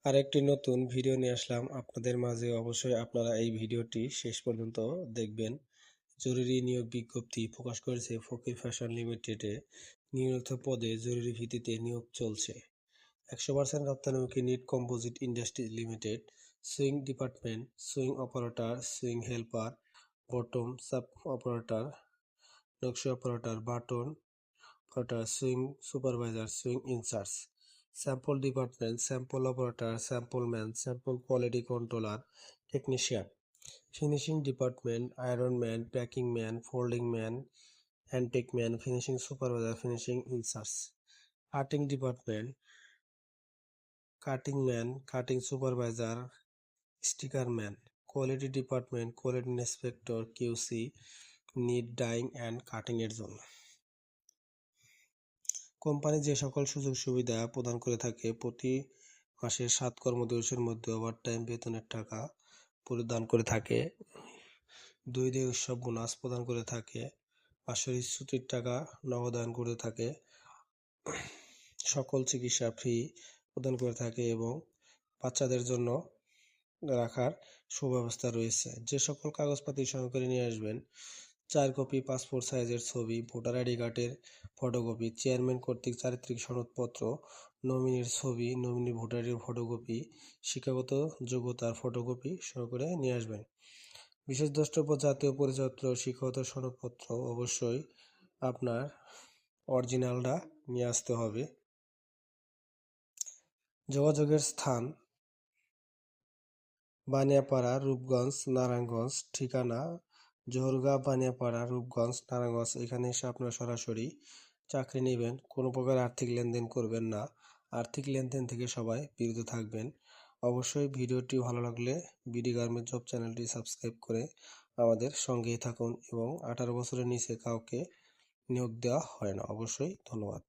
আরেকটি নতুন ভিডিও নিয়ে আসলাম আপনাদের মাঝে। অবশ্যই আপনারা এই ভিডিওটি শেষ পর্যন্ত দেখবেন। জরুরি নিয়োগ বিজ্ঞপ্তি প্রকাশ করেছে ফকির ফ্যাশন লিমিটেডে। নিয়মিত পদে জরুরি ভিত্তিতে নিয়োগ চলছে। 100% রপ্তানিমুখী knit composite industry limited. Sewing department, sewing operator, sewing helper, bottom sub operator, নকশি operator, button operator, sewing supervisor, sewing in charge. Sample department, sample operator, sample man, sample quality controller, technician. Finishing department, iron man, packing man, folding man, hand tag man, finishing supervisor, finishing in charge. Cutting department, cutting man, cutting supervisor, sticker man. Quality department, quality inspector, QC, knit dyeing and cutting এর জন্য। Company যে সকল সুযোগ সুবিধা প্রদান করে থাকে, প্রতি মাসে 7 কর্মদিবসের মধ্যে ওভারটাইম বেতনের টাকা প্রদান করে থাকে, 2 দিন উৎসব বোনাস প্রদান করে থাকে, বাৎসরিক ছুটির টাকা নগদায়ন করে থাকে, সকল চিকিৎসা ফ্রি প্রদান করে থাকে এবং বাচ্চাদের জন্য রাখার সুব্যবস্থা রয়েছে। যে সকল কাগজপাতি সহকারে নিয়ে আসবেন: 4 কপি পাসপোর্ট সাইজের ছবি, ভোটার আইডি কার্ডের ফটোকপি, চেয়ারম্যান কর্তৃক চারিত্রিক সনদপত্র, নমিনির ছবি, নমিনি ভোটারের ফটোকপি, শিক্ষাগত যোগ্যতার ফটোকপি সহকারে নিয়ে আসবেন। বিশেষ দ্রষ্টব্য জাতীয় পরিচয়পত্র, শিক্ষাগত সনদপত্র অবশ্যই আপনার অরিজিনালটা নিয়ে আসতে হবে। যোগাযোগের স্থান: বানিয়াপাড়া, রূপগঞ্জ, নারায়ণগঞ্জ। ঠিকানা: জোহরগাঁ, বানিয়াপাড়া, রূপগঞ্জ, নারায়ণগঞ্জ। এখানে এসে আপনারা সরাসরি চাকরি নেবেন। কোনো প্রকার আর্থিক লেনদেন করবেন না। আর্থিক লেনদেন থেকে সবাই বিরত থাকবেন। অবশ্যই ভিডিওটি ভালো লাগলে বিডি গার্মেন্টস জব চ্যানেলটি সাবস্ক্রাইব করে আমাদের সঙ্গেই থাকুন এবং 18 বছরের নিচে কাউকে নিয়োগ দেওয়া হয় না। অবশ্যই ধন্যবাদ।